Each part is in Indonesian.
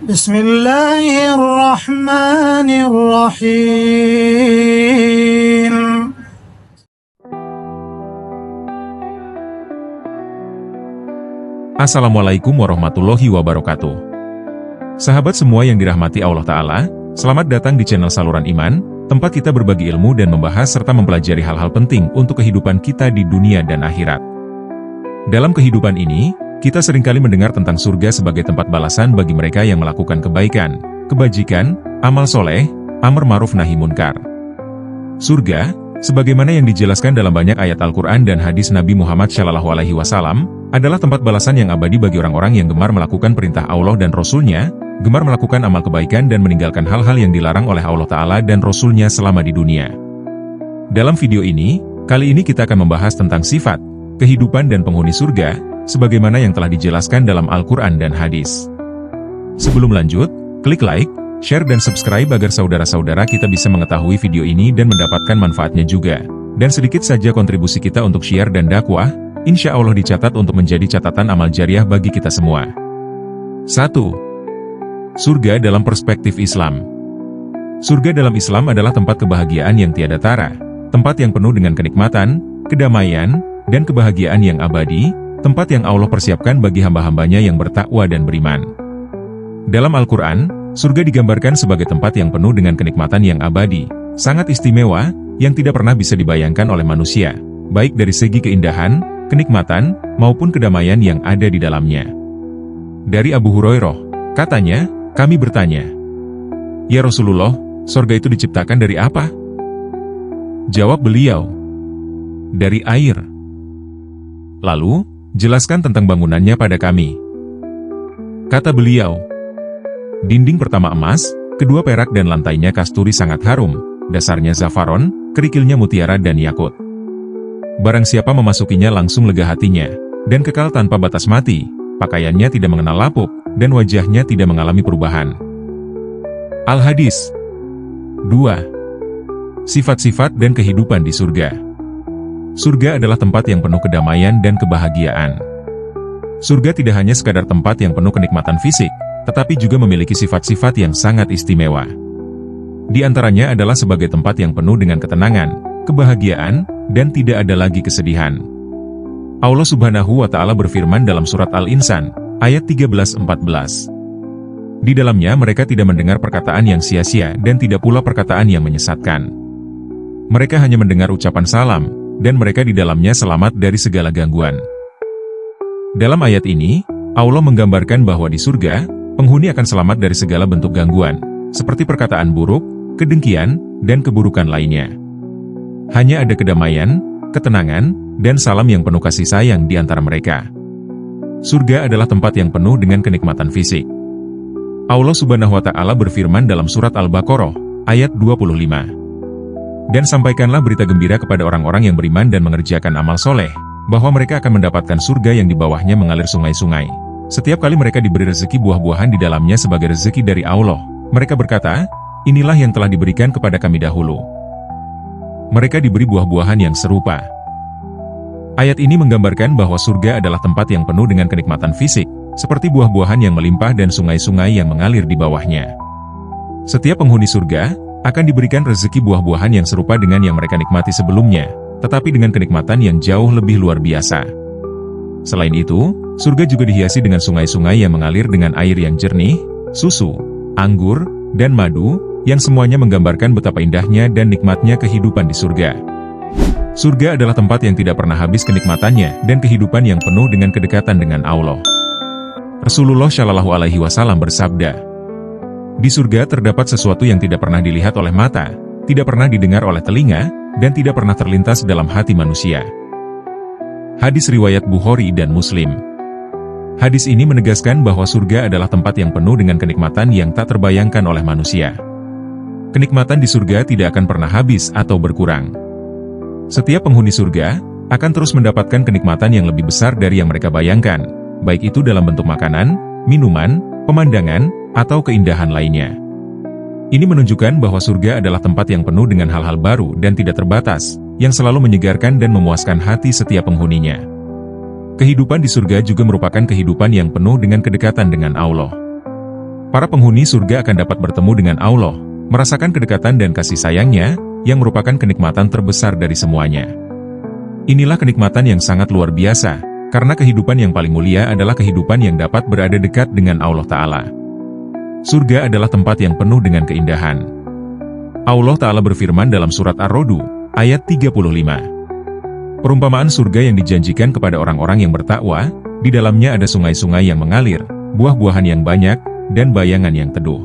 Bismillahirrahmanirrahim. Assalamualaikum warahmatullahi wabarakatuh. Sahabat semua yang dirahmati Allah Ta'ala, selamat datang di channel Saluran Iman, tempat kita berbagi ilmu dan membahas serta mempelajari hal-hal penting untuk kehidupan kita di dunia dan akhirat. Dalam kehidupan ini, kita seringkali mendengar tentang surga sebagai tempat balasan bagi mereka yang melakukan kebaikan, kebajikan, amal soleh, amar ma'ruf nahi munkar. Surga, sebagaimana yang dijelaskan dalam banyak ayat Al-Quran dan hadis Nabi Muhammad SAW, adalah tempat balasan yang abadi bagi orang-orang yang gemar melakukan perintah Allah dan Rasul-Nya, gemar melakukan amal kebaikan dan meninggalkan hal-hal yang dilarang oleh Allah Ta'ala dan Rasul-Nya selama di dunia. Dalam video ini, kali ini kita akan membahas tentang sifat, kehidupan dan penghuni surga, sebagaimana yang telah dijelaskan dalam Al-Quran dan hadis. Sebelum lanjut, klik like, share dan subscribe agar saudara-saudara kita bisa mengetahui video ini dan mendapatkan manfaatnya juga. Dan sedikit saja kontribusi kita untuk share dan dakwah, insya Allah dicatat untuk menjadi catatan amal jariah bagi kita semua. 1. Surga dalam perspektif Islam. Surga dalam Islam adalah tempat kebahagiaan yang tiada tara, tempat yang penuh dengan kenikmatan, kedamaian, dan kebahagiaan yang abadi, tempat yang Allah persiapkan bagi hamba-hambanya yang bertakwa dan beriman. Dalam Al-Quran, surga digambarkan sebagai tempat yang penuh dengan kenikmatan yang abadi, sangat istimewa, yang tidak pernah bisa dibayangkan oleh manusia, baik dari segi keindahan, kenikmatan, maupun kedamaian yang ada di dalamnya. Dari Abu Hurairah, katanya, kami bertanya, "Ya Rasulullah, surga itu diciptakan dari apa?" Jawab beliau, "Dari air." Lalu, jelaskan tentang bangunannya pada kami. Kata beliau, dinding pertama emas, kedua perak dan lantainya kasturi sangat harum, dasarnya zafaron, kerikilnya mutiara dan yakut. Barang siapa memasukinya langsung lega hatinya, dan kekal tanpa batas mati, pakaiannya tidak mengenal lapuk, dan wajahnya tidak mengalami perubahan. Al-Hadis 2. Sifat-sifat dan kehidupan di surga. Surga adalah tempat yang penuh kedamaian dan kebahagiaan. Surga tidak hanya sekadar tempat yang penuh kenikmatan fisik, tetapi juga memiliki sifat-sifat yang sangat istimewa. Di antaranya adalah sebagai tempat yang penuh dengan ketenangan, kebahagiaan, dan tidak ada lagi kesedihan. Allah Subhanahu wa Ta'ala berfirman dalam surat Al-Insan, ayat 13-14. Di dalamnya mereka tidak mendengar perkataan yang sia-sia dan tidak pula perkataan yang menyesatkan. Mereka hanya mendengar ucapan salam, dan mereka di dalamnya selamat dari segala gangguan. Dalam ayat ini, Allah menggambarkan bahwa di surga, penghuni akan selamat dari segala bentuk gangguan, seperti perkataan buruk, kedengkian, dan keburukan lainnya. Hanya ada kedamaian, ketenangan, dan salam yang penuh kasih sayang di antara mereka. Surga adalah tempat yang penuh dengan kenikmatan fisik. Allah Subhanahu wa Ta'ala berfirman dalam surat Al-Baqarah, ayat 25. Dan sampaikanlah berita gembira kepada orang-orang yang beriman dan mengerjakan amal soleh, bahwa mereka akan mendapatkan surga yang di bawahnya mengalir sungai-sungai. Setiap kali mereka diberi rezeki buah-buahan di dalamnya sebagai rezeki dari Allah, mereka berkata, inilah yang telah diberikan kepada kami dahulu. Mereka diberi buah-buahan yang serupa. Ayat ini menggambarkan bahwa surga adalah tempat yang penuh dengan kenikmatan fisik, seperti buah-buahan yang melimpah dan sungai-sungai yang mengalir di bawahnya. Setiap penghuni surga akan diberikan rezeki buah-buahan yang serupa dengan yang mereka nikmati sebelumnya, tetapi dengan kenikmatan yang jauh lebih luar biasa. Selain itu, surga juga dihiasi dengan sungai-sungai yang mengalir dengan air yang jernih, susu, anggur, dan madu, yang semuanya menggambarkan betapa indahnya dan nikmatnya kehidupan di surga. Surga adalah tempat yang tidak pernah habis kenikmatannya dan kehidupan yang penuh dengan kedekatan dengan Allah. Rasulullah Shallallahu Alaihi Wasallam bersabda, di surga terdapat sesuatu yang tidak pernah dilihat oleh mata, tidak pernah didengar oleh telinga, dan tidak pernah terlintas dalam hati manusia. Hadis riwayat Bukhari dan Muslim. Hadis ini menegaskan bahwa surga adalah tempat yang penuh dengan kenikmatan yang tak terbayangkan oleh manusia. Kenikmatan di surga tidak akan pernah habis atau berkurang. Setiap penghuni surga akan terus mendapatkan kenikmatan yang lebih besar dari yang mereka bayangkan, baik itu dalam bentuk makanan, minuman, pemandangan, atau keindahan lainnya. Ini menunjukkan bahwa surga adalah tempat yang penuh dengan hal-hal baru dan tidak terbatas, yang selalu menyegarkan dan memuaskan hati setiap penghuninya. Kehidupan di surga juga merupakan kehidupan yang penuh dengan kedekatan dengan Allah. Para penghuni surga akan dapat bertemu dengan Allah, merasakan kedekatan dan kasih sayangnya, yang merupakan kenikmatan terbesar dari semuanya. Inilah kenikmatan yang sangat luar biasa, karena kehidupan yang paling mulia adalah kehidupan yang dapat berada dekat dengan Allah Ta'ala. Surga adalah tempat yang penuh dengan keindahan. Allah Ta'ala berfirman dalam surat Ar-Rodu, ayat 35. Perumpamaan surga yang dijanjikan kepada orang-orang yang bertakwa, di dalamnya ada sungai-sungai yang mengalir, buah-buahan yang banyak, dan bayangan yang teduh.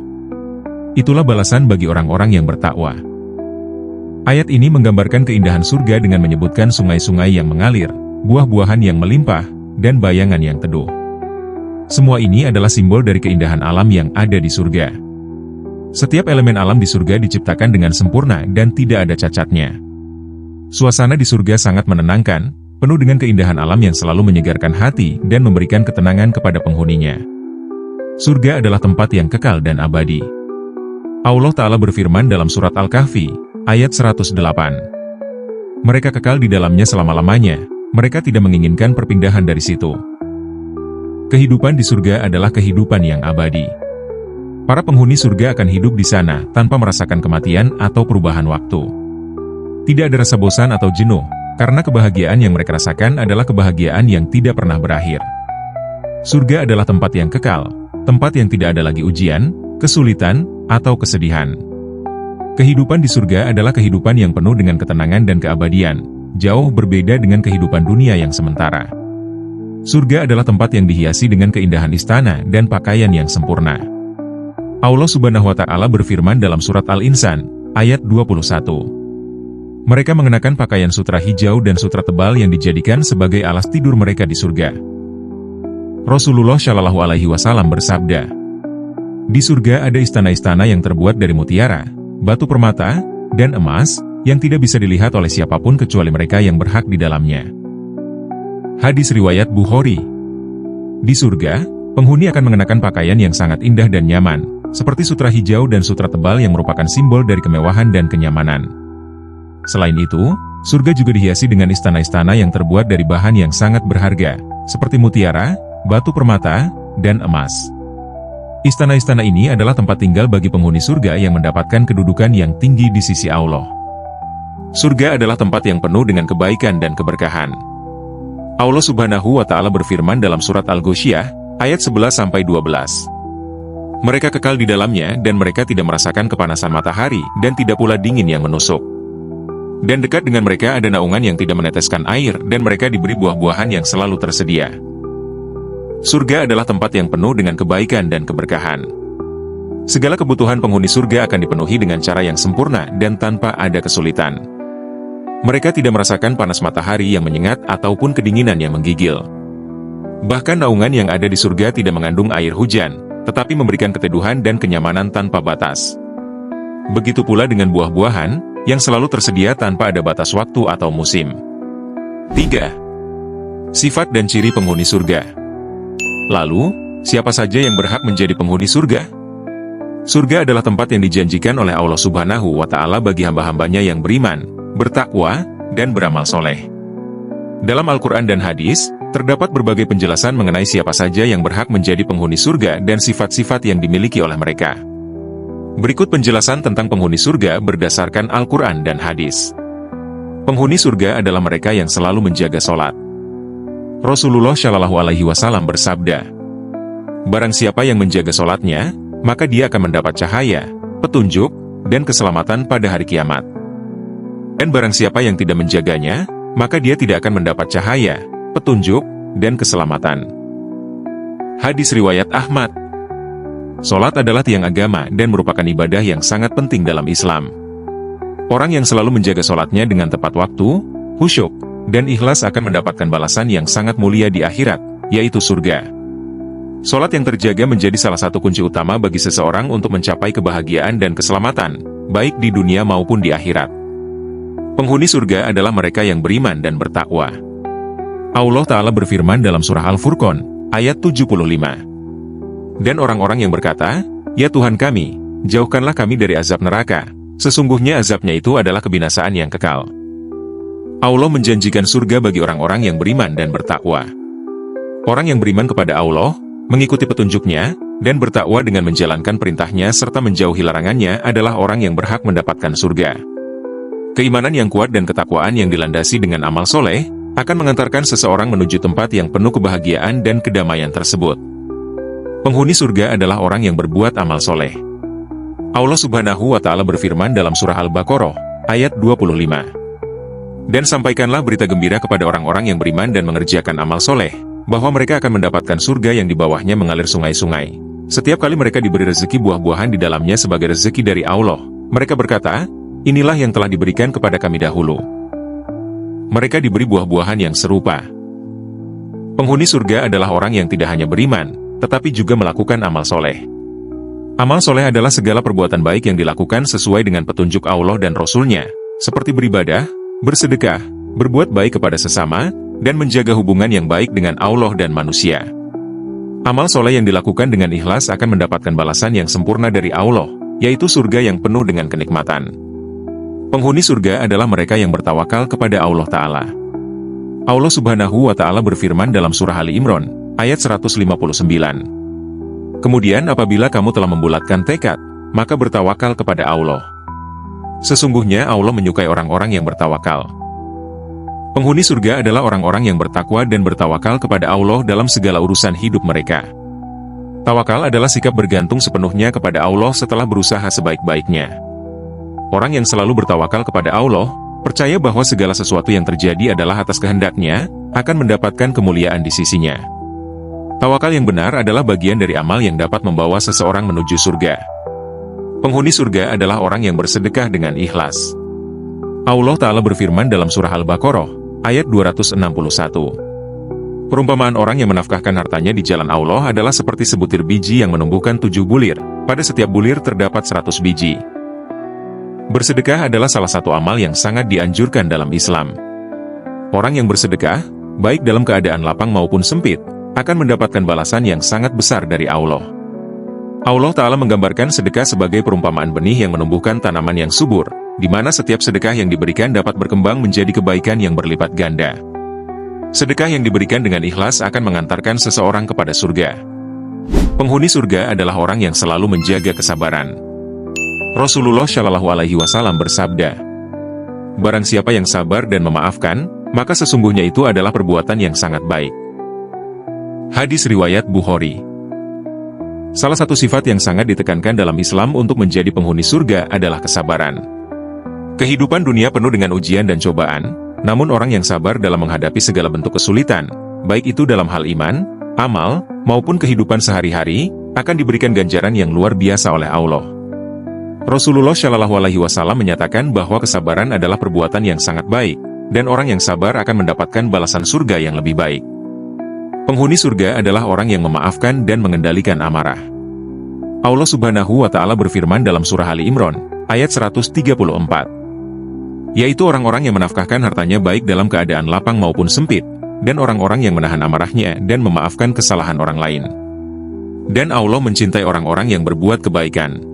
Itulah balasan bagi orang-orang yang bertakwa. Ayat ini menggambarkan keindahan surga dengan menyebutkan sungai-sungai yang mengalir, buah-buahan yang melimpah, dan bayangan yang teduh. Semua ini adalah simbol dari keindahan alam yang ada di surga. Setiap elemen alam di surga diciptakan dengan sempurna dan tidak ada cacatnya. Suasana di surga sangat menenangkan, penuh dengan keindahan alam yang selalu menyegarkan hati dan memberikan ketenangan kepada penghuninya. Surga adalah tempat yang kekal dan abadi. Allah Ta'ala berfirman dalam surat Al-Kahfi, ayat 108. Mereka kekal di dalamnya selama-lamanya, mereka tidak menginginkan perpindahan dari situ. Kehidupan di surga adalah kehidupan yang abadi. Para penghuni surga akan hidup di sana tanpa merasakan kematian atau perubahan waktu. Tidak ada rasa bosan atau jenuh, karena kebahagiaan yang mereka rasakan adalah kebahagiaan yang tidak pernah berakhir. Surga adalah tempat yang kekal, tempat yang tidak ada lagi ujian, kesulitan, atau kesedihan. Kehidupan di surga adalah kehidupan yang penuh dengan ketenangan dan keabadian, jauh berbeda dengan kehidupan dunia yang sementara. Surga adalah tempat yang dihiasi dengan keindahan istana dan pakaian yang sempurna. Allah Subhanahu wa Ta'ala berfirman dalam surat Al-Insan, ayat 21. Mereka mengenakan pakaian sutra hijau dan sutra tebal yang dijadikan sebagai alas tidur mereka di surga. Rasulullah Shallallahu Alaihi Wasallam bersabda, di surga ada istana-istana yang terbuat dari mutiara, batu permata, dan emas, yang tidak bisa dilihat oleh siapapun kecuali mereka yang berhak di dalamnya. Hadis riwayat Bukhari. Di surga, penghuni akan mengenakan pakaian yang sangat indah dan nyaman, seperti sutra hijau dan sutra tebal yang merupakan simbol dari kemewahan dan kenyamanan. Selain itu, surga juga dihiasi dengan istana-istana yang terbuat dari bahan yang sangat berharga, seperti mutiara, batu permata, dan emas. Istana-istana ini adalah tempat tinggal bagi penghuni surga yang mendapatkan kedudukan yang tinggi di sisi Allah. Surga adalah tempat yang penuh dengan kebaikan dan keberkahan. Allah Subhanahu wa Ta'ala berfirman dalam surat Al-Ghoshiyah, ayat 11-12. Mereka kekal di dalamnya dan mereka tidak merasakan kepanasan matahari dan tidak pula dingin yang menusuk. Dan dekat dengan mereka ada naungan yang tidak meneteskan air dan mereka diberi buah-buahan yang selalu tersedia. Surga adalah tempat yang penuh dengan kebaikan dan keberkahan. Segala kebutuhan penghuni surga akan dipenuhi dengan cara yang sempurna dan tanpa ada kesulitan. Mereka tidak merasakan panas matahari yang menyengat ataupun kedinginan yang menggigil. Bahkan naungan yang ada di surga tidak mengandung air hujan, tetapi memberikan keteduhan dan kenyamanan tanpa batas. Begitu pula dengan buah-buahan, yang selalu tersedia tanpa ada batas waktu atau musim. 3. Sifat dan ciri penghuni surga. Lalu, siapa saja yang berhak menjadi penghuni surga? Surga adalah tempat yang dijanjikan oleh Allah Subhanahu wa Ta'ala bagi hamba-hambanya yang beriman, bertakwa, dan beramal soleh. Dalam Al-Quran dan hadis, terdapat berbagai penjelasan mengenai siapa saja yang berhak menjadi penghuni surga dan sifat-sifat yang dimiliki oleh mereka. Berikut penjelasan tentang penghuni surga berdasarkan Al-Quran dan hadis. Penghuni surga adalah mereka yang selalu menjaga sholat. Rasulullah Shallallahu Alaihi Wasallam bersabda, barang siapa yang menjaga sholatnya, maka dia akan mendapat cahaya, petunjuk, dan keselamatan pada hari kiamat. Dan barang siapa yang tidak menjaganya, maka dia tidak akan mendapat cahaya, petunjuk, dan keselamatan. Hadis riwayat Ahmad. Sholat adalah tiang agama dan merupakan ibadah yang sangat penting dalam Islam. Orang yang selalu menjaga sholatnya dengan tepat waktu, khusyuk, dan ikhlas akan mendapatkan balasan yang sangat mulia di akhirat, yaitu surga. Sholat yang terjaga menjadi salah satu kunci utama bagi seseorang untuk mencapai kebahagiaan dan keselamatan, baik di dunia maupun di akhirat. Penghuni surga adalah mereka yang beriman dan bertakwa. Allah Ta'ala berfirman dalam surah Al-Furqan, ayat 75. Dan orang-orang yang berkata, ya Tuhan kami, jauhkanlah kami dari azab neraka, sesungguhnya azabnya itu adalah kebinasaan yang kekal. Allah menjanjikan surga bagi orang-orang yang beriman dan bertakwa. Orang yang beriman kepada Allah, mengikuti petunjuknya, dan bertakwa dengan menjalankan perintahnya serta menjauhi larangannya adalah orang yang berhak mendapatkan surga. Keimanan yang kuat dan ketakwaan yang dilandasi dengan amal soleh, akan mengantarkan seseorang menuju tempat yang penuh kebahagiaan dan kedamaian tersebut. Penghuni surga adalah orang yang berbuat amal soleh. Allah Subhanahu wa Ta'ala berfirman dalam surah Al-Baqarah, ayat 25. Dan sampaikanlah berita gembira kepada orang-orang yang beriman dan mengerjakan amal soleh, bahwa mereka akan mendapatkan surga yang di bawahnya mengalir sungai-sungai. Setiap kali mereka diberi rezeki buah-buahan di dalamnya sebagai rezeki dari Allah, mereka berkata, inilah yang telah diberikan kepada kami dahulu. Mereka diberi buah-buahan yang serupa. Penghuni surga adalah orang yang tidak hanya beriman, tetapi juga melakukan amal soleh. Amal soleh adalah segala perbuatan baik yang dilakukan sesuai dengan petunjuk Allah dan Rasul-Nya, seperti beribadah, bersedekah, berbuat baik kepada sesama, dan menjaga hubungan yang baik dengan Allah dan manusia. Amal soleh yang dilakukan dengan ikhlas akan mendapatkan balasan yang sempurna dari Allah, yaitu surga yang penuh dengan kenikmatan. Penghuni surga adalah mereka yang bertawakal kepada Allah Ta'ala. Allah Subhanahu wa Ta'ala berfirman dalam surah Ali Imran, ayat 159. Kemudian apabila kamu telah membulatkan tekad, maka bertawakal kepada Allah. Sesungguhnya Allah menyukai orang-orang yang bertawakal. Penghuni surga adalah orang-orang yang bertakwa dan bertawakal kepada Allah dalam segala urusan hidup mereka. Tawakal adalah sikap bergantung sepenuhnya kepada Allah setelah berusaha sebaik-baiknya. Orang yang selalu bertawakal kepada Allah, percaya bahwa segala sesuatu yang terjadi adalah atas kehendak-Nya, akan mendapatkan kemuliaan di sisinya. Tawakal yang benar adalah bagian dari amal yang dapat membawa seseorang menuju surga. Penghuni surga adalah orang yang bersedekah dengan ikhlas. Allah Ta'ala berfirman dalam surah Al-Baqarah, ayat 261. Perumpamaan orang yang menafkahkan hartanya di jalan Allah adalah seperti sebutir biji yang menumbuhkan 7 bulir, pada setiap bulir terdapat 100 biji. Bersedekah adalah salah satu amal yang sangat dianjurkan dalam Islam. Orang yang bersedekah, baik dalam keadaan lapang maupun sempit, akan mendapatkan balasan yang sangat besar dari Allah. Allah Ta'ala menggambarkan sedekah sebagai perumpamaan benih yang menumbuhkan tanaman yang subur, di mana setiap sedekah yang diberikan dapat berkembang menjadi kebaikan yang berlipat ganda. Sedekah yang diberikan dengan ikhlas akan mengantarkan seseorang kepada surga. Penghuni surga adalah orang yang selalu menjaga kesabaran. Rasulullah Shallallahu Alaihi Wasallam bersabda, barang siapa yang sabar dan memaafkan, maka sesungguhnya itu adalah perbuatan yang sangat baik. Hadis riwayat Bukhari. Salah satu sifat yang sangat ditekankan dalam Islam untuk menjadi penghuni surga adalah kesabaran. Kehidupan dunia penuh dengan ujian dan cobaan, namun orang yang sabar dalam menghadapi segala bentuk kesulitan, baik itu dalam hal iman, amal, maupun kehidupan sehari-hari, akan diberikan ganjaran yang luar biasa oleh Allah. Rasulullah Shallallahu Alaihi Wasallam menyatakan bahwa kesabaran adalah perbuatan yang sangat baik, dan orang yang sabar akan mendapatkan balasan surga yang lebih baik. Penghuni surga adalah orang yang memaafkan dan mengendalikan amarah. Allah Subhanahu wa Ta'ala berfirman dalam surah Ali Imran, ayat 134. Yaitu orang-orang yang menafkahkan hartanya baik dalam keadaan lapang maupun sempit, dan orang-orang yang menahan amarahnya dan memaafkan kesalahan orang lain. Dan Allah mencintai orang-orang yang berbuat kebaikan.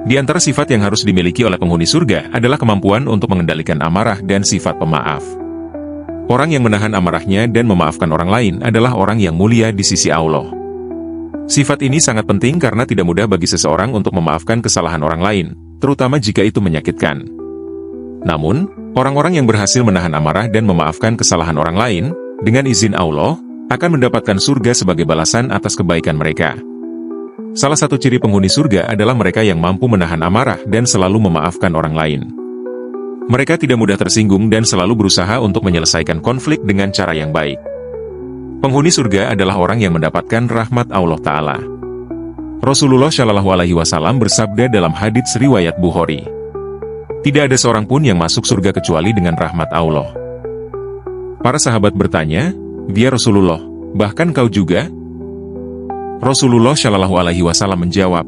Di antara sifat yang harus dimiliki oleh penghuni surga adalah kemampuan untuk mengendalikan amarah dan sifat pemaaf. Orang yang menahan amarahnya dan memaafkan orang lain adalah orang yang mulia di sisi Allah. Sifat ini sangat penting karena tidak mudah bagi seseorang untuk memaafkan kesalahan orang lain, terutama jika itu menyakitkan. Namun, orang-orang yang berhasil menahan amarah dan memaafkan kesalahan orang lain, dengan izin Allah, akan mendapatkan surga sebagai balasan atas kebaikan mereka. Salah satu ciri penghuni surga adalah mereka yang mampu menahan amarah dan selalu memaafkan orang lain. Mereka tidak mudah tersinggung dan selalu berusaha untuk menyelesaikan konflik dengan cara yang baik. Penghuni surga adalah orang yang mendapatkan rahmat Allah Ta'ala. Rasulullah Shallallahu Alaihi Wasallam bersabda dalam hadits riwayat Bukhari, tidak ada seorang pun yang masuk surga kecuali dengan rahmat Allah. Para sahabat bertanya, dia Rasulullah, bahkan kau juga? Rasulullah Shallallahu Alaihi Wasallam menjawab,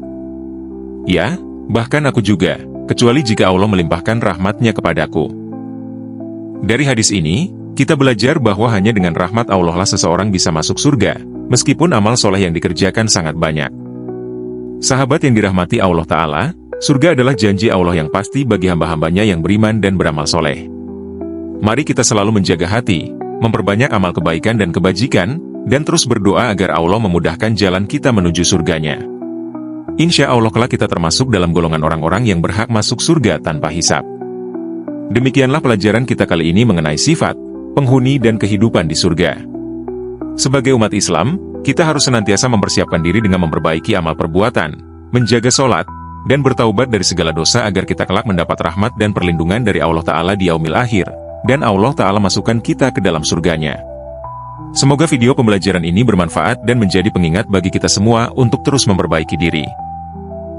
ya, bahkan aku juga, kecuali jika Allah melimpahkan rahmatnya kepadaku. Dari hadis ini, kita belajar bahwa hanya dengan rahmat Allah lah seseorang bisa masuk surga, meskipun amal soleh yang dikerjakan sangat banyak. Sahabat yang dirahmati Allah Ta'ala, surga adalah janji Allah yang pasti bagi hamba-hambanya yang beriman dan beramal soleh. Mari kita selalu menjaga hati, memperbanyak amal kebaikan dan kebajikan, dan terus berdoa agar Allah memudahkan jalan kita menuju surganya. Insya Allah kelak kita termasuk dalam golongan orang-orang yang berhak masuk surga tanpa hisab. Demikianlah pelajaran kita kali ini mengenai sifat, penghuni dan kehidupan di surga. Sebagai umat Islam, kita harus senantiasa mempersiapkan diri dengan memperbaiki amal perbuatan, menjaga sholat, dan bertaubat dari segala dosa agar kita kelak mendapat rahmat dan perlindungan dari Allah Ta'ala di yaumil akhir, dan Allah Ta'ala masukkan kita ke dalam surganya. Semoga video pembelajaran ini bermanfaat dan menjadi pengingat bagi kita semua untuk terus memperbaiki diri.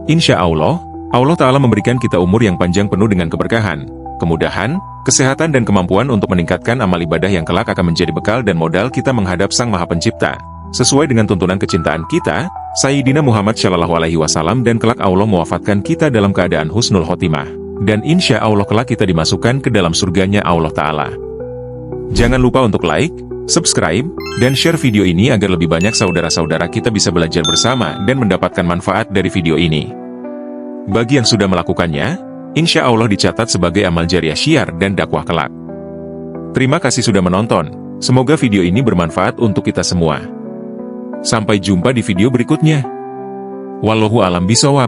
Insya Allah, Allah Ta'ala memberikan kita umur yang panjang penuh dengan keberkahan, kemudahan, kesehatan dan kemampuan untuk meningkatkan amal ibadah yang kelak akan menjadi bekal dan modal kita menghadap Sang Maha Pencipta, sesuai dengan tuntunan kecintaan kita, Sayyidina Muhammad SAW, dan kelak Allah mewafatkan kita dalam keadaan husnul khotimah, dan insya Allah kelak kita dimasukkan ke dalam surganya Allah Ta'ala. Jangan lupa untuk like, subscribe, dan share video ini agar lebih banyak saudara-saudara kita bisa belajar bersama dan mendapatkan manfaat dari video ini. Bagi yang sudah melakukannya, insya Allah dicatat sebagai amal jariah syiar dan dakwah kelak. Terima kasih sudah menonton, semoga video ini bermanfaat untuk kita semua. Sampai jumpa di video berikutnya. Wallahu a'lam bishawab.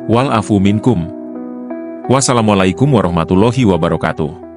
Wal afu minkum. Wassalamualaikum warahmatullahi wabarakatuh.